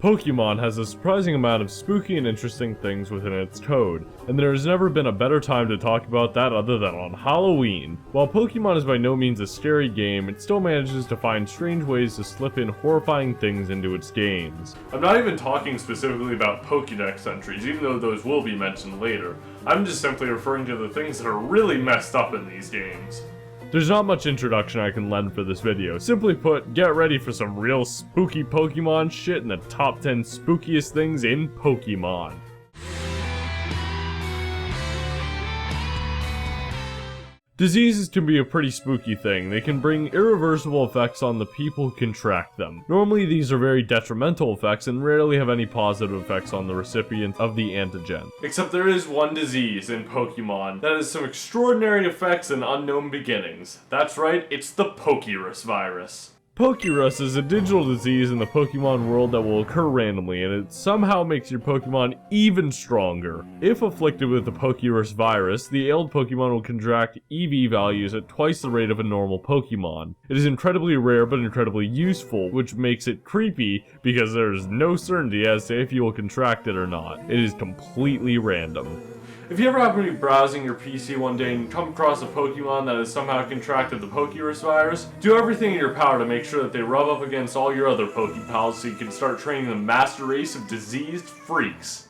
Pokemon has a surprising amount of spooky and interesting things within its code, and there has never been a better time to talk about that other than on Halloween. While Pokemon is by no means a scary game, it still manages to find strange ways to slip in horrifying things into its games. I'm not even talking specifically about Pokédex entries, even though those will be mentioned later. I'm just simply referring to the things that are really messed up in these games. There's not much introduction I can lend for this video. Simply put, get ready for some real spooky Pokemon shit in the top 10 spookiest things in Pokemon. Diseases can be a pretty spooky thing. They can bring irreversible effects on the people who contract them. Normally these are very detrimental effects and rarely have any positive effects on the recipient of the antigen. Except there is one disease in Pokemon that has some extraordinary effects and unknown beginnings. That's right, it's the Pokérus virus. Pokérus is a digital disease in the Pokemon world that will occur randomly, and it somehow makes your Pokemon even stronger. If afflicted with the Pokérus virus, the ailed Pokemon will contract EV values at twice the rate of a normal Pokemon. It is incredibly rare but incredibly useful, which makes it creepy because there is no certainty as to if you will contract it or not. It is completely random. If you ever happen to be browsing your PC one day and come across a Pokemon that has somehow contracted the Pokérus virus, do everything in your power to make sure that they rub up against all your other Pokepals so you can start training the master race of diseased freaks.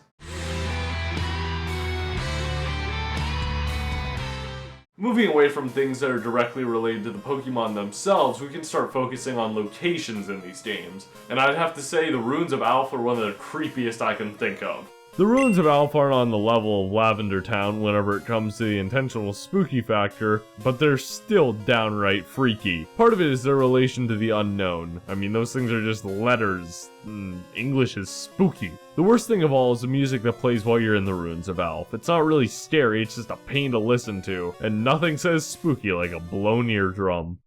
Moving away from things that are directly related to the Pokemon themselves, we can start focusing on locations in these games. And I'd have to say the Ruins of Alpha are one of the creepiest I can think of. The Ruins of Alpha aren't on the level of Lavender Town whenever it comes to the intentional spooky factor, but they're still downright freaky. Part of it is their relation to the unknown. I mean, those things are just letters. English is spooky. The worst thing of all is the music that plays while you're in the Ruins of Alpha. It's not really scary, it's just a pain to listen to, and nothing says spooky like a blown eardrum.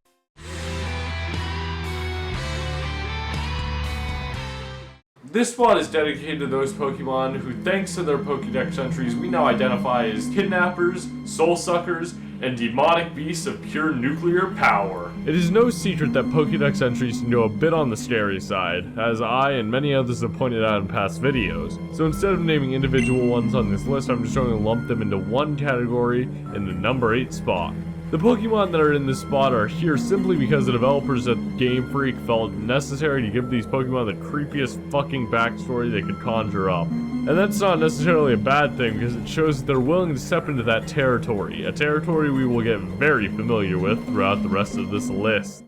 This spot is dedicated to those Pokemon who, thanks to their Pokédex entries, we now identify as kidnappers, soul suckers, and demonic beasts of pure nuclear power. It is no secret that Pokédex entries can go a bit on the scary side, as I and many others have pointed out in past videos. So instead of naming individual ones on this list, I'm just going to lump them into one category in the number 8 spot. The Pokemon that are in this spot are here simply because the developers at Game Freak felt necessary to give these Pokemon the creepiest fucking backstory they could conjure up. And that's not necessarily a bad thing because it shows that they're willing to step into that territory, a territory we will get very familiar with throughout the rest of this list.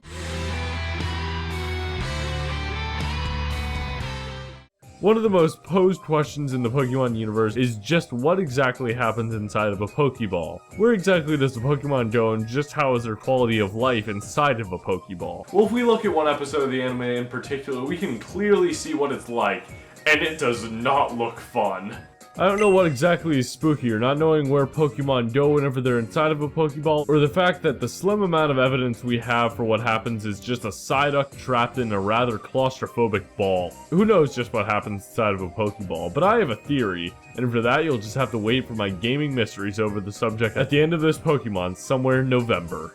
One of the most posed questions in the Pokemon universe is just what exactly happens inside of a Pokeball. Where exactly does the Pokemon go and just how is their quality of life inside of a Pokeball? Well, if we look at one episode of the anime in particular, we can clearly see what it's like, and it does not look fun. I don't know what exactly is spookier, not knowing where Pokemon go whenever they're inside of a Pokeball, or the fact that the slim amount of evidence we have for what happens is just a Psyduck trapped in a rather claustrophobic ball. Who knows just what happens inside of a Pokeball, but I have a theory, and for that you'll just have to wait for my gaming mysteries over the subject at the end of this Pokemon somewhere in November.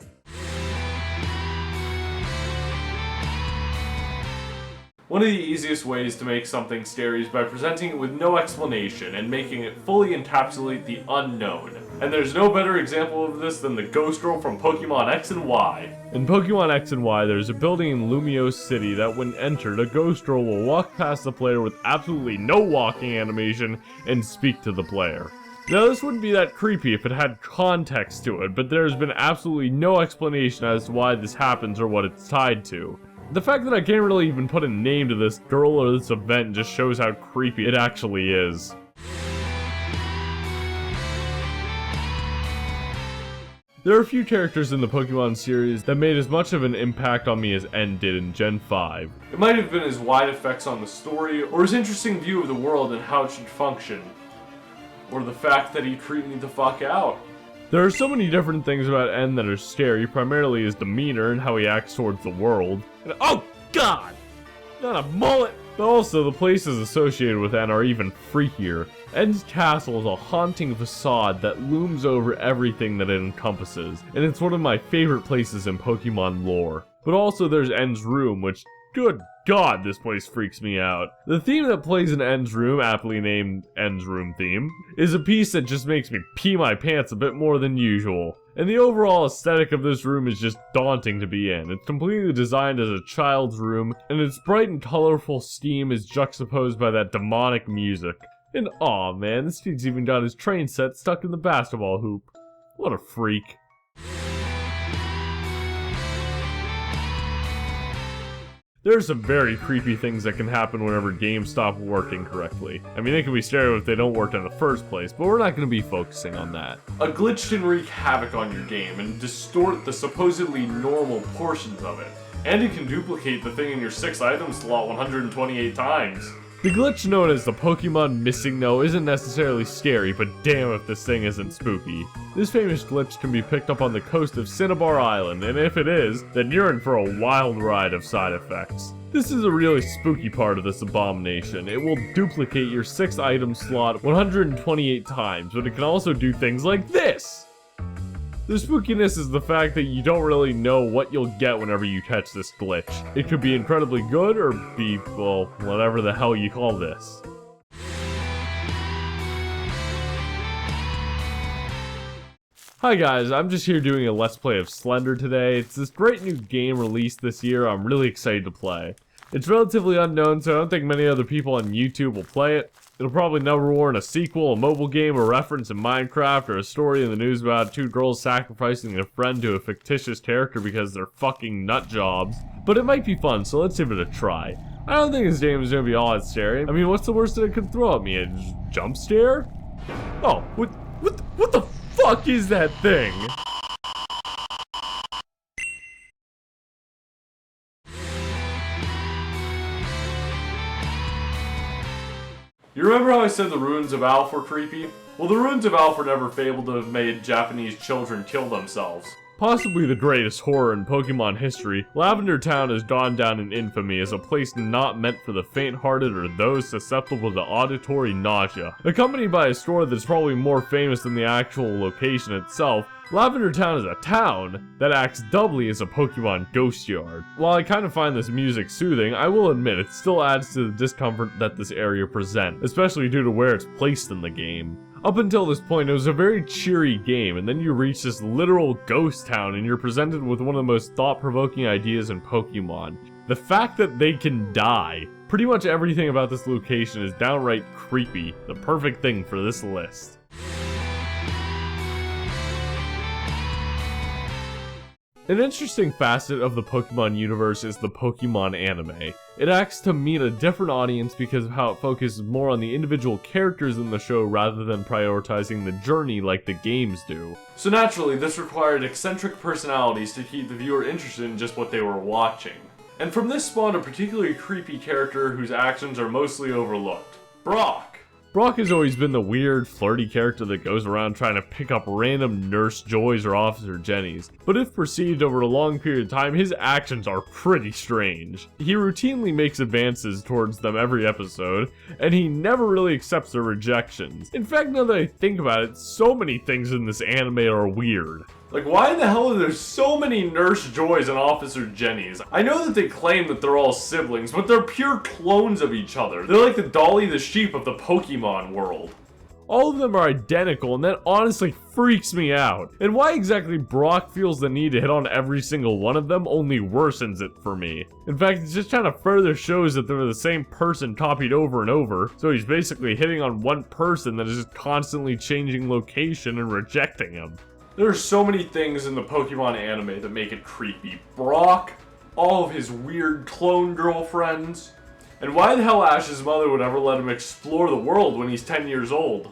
One of the easiest ways to make something scary is by presenting it with no explanation and making it fully encapsulate the unknown. And there's no better example of this than the Ghost Girl from Pokemon X and Y. In Pokemon X and Y, there's a building in Lumiose City that when entered, a Ghost Girl will walk past the player with absolutely no walking animation and speak to the player. Now this wouldn't be that creepy if it had context to it, but there's been absolutely no explanation as to why this happens or what it's tied to. The fact that I can't really even put a name to this girl or this event just shows how creepy it actually is. There are a few characters in the Pokemon series that made as much of an impact on me as N did in Gen 5. It might have been his wide effects on the story, or his interesting view of the world and how it should function. Or the fact that he creeped me the fuck out. There are so many different things about N that are scary, primarily his demeanor and how he acts towards the world. And, oh god! Not a mullet! But also, the places associated with N are even freakier. N's castle is a haunting facade that looms over everything that it encompasses, and it's one of my favorite places in Pokemon lore. But also there's N's room, which, good god, this place freaks me out. The theme that plays in End's room, aptly named End's room theme, is a piece that just makes me pee my pants a bit more than usual. And the overall aesthetic of this room is just daunting to be in. It's completely designed as a child's room, and its bright and colorful steam is juxtaposed by that demonic music. And aw man, this dude's even got his train set stuck in the basketball hoop. What a freak. There are some very creepy things that can happen whenever games stop working correctly. I mean, they can be stereo if they don't work in the first place, but we're not going to be focusing on that. A glitch can wreak havoc on your game and distort the supposedly normal portions of it. And it can duplicate the thing in your 6 item slot 128 times. The glitch known as the Pokemon Missing No isn't necessarily scary, but damn if this thing isn't spooky. This famous glitch can be picked up on the coast of Cinnabar Island, and if it is, then you're in for a wild ride of side effects. This is a really spooky part of this abomination. It will duplicate your 6 item slot 128 times, but it can also do things like this! The spookiness is the fact that you don't really know what you'll get whenever you catch this glitch. It could be incredibly good or be, well, whatever the hell you call this. Hi guys, I'm just here doing a Let's Play of Slender today. It's this great new game released this year I'm really excited to play. It's relatively unknown, so I don't think many other people on YouTube will play it. It'll probably never warrant a sequel, a mobile game, a reference in Minecraft, or a story in the news about 2 girls sacrificing a friend to a fictitious character because they're fucking nut jobs. But it might be fun, so let's give it a try. I don't think this game is gonna be all that scary. I mean, what's the worst that it could throw at me? A jump scare? Oh, what the fuck is that thing? You remember how I said the ruins of Alph were creepy? Well, the ruins of Alph were never fabled to have made Japanese children kill themselves. Possibly the greatest horror in Pokemon history, Lavender Town has gone down in infamy as a place not meant for the faint-hearted or those susceptible to auditory nausea. Accompanied by a store that's probably more famous than the actual location itself, Lavender Town is a town that acts doubly as a Pokemon ghost yard. While I kind of find this music soothing, I will admit it still adds to the discomfort that this area presents, especially due to where it's placed in the game. Up until this point, it was a very cheery game, and then you reach this literal ghost town and you're presented with one of the most thought-provoking ideas in Pokemon. The fact that they can die. Pretty much everything about this location is downright creepy, the perfect thing for this list. An interesting facet of the Pokemon universe is the Pokemon anime. It acts to meet a different audience because of how it focuses more on the individual characters in the show rather than prioritizing the journey like the games do. So naturally, this required eccentric personalities to keep the viewer interested in just what they were watching. And from this spawned a particularly creepy character whose actions are mostly overlooked. Brock. Brock has always been the weird, flirty character that goes around trying to pick up random Nurse Joys or Officer Jennies, but if perceived over a long period of time, his actions are pretty strange. He routinely makes advances towards them every episode, and he never really accepts their rejections. In fact, now that I think about it, so many things in this anime are weird. Like, why in the hell are there so many Nurse Joys and Officer Jennies? I know that they claim that they're all siblings, but they're pure clones of each other. They're like the Dolly the sheep of the Pokemon world. All of them are identical, and that honestly freaks me out. And why exactly Brock feels the need to hit on every single one of them only worsens it for me. In fact, it just kind of further shows that they're the same person copied over and over, so he's basically hitting on one person that is just constantly changing location and rejecting him. There are so many things in the Pokemon anime that make it creepy. Brock, all of his weird clone girlfriends, and why the hell Ash's mother would ever let him explore the world when he's 10 years old.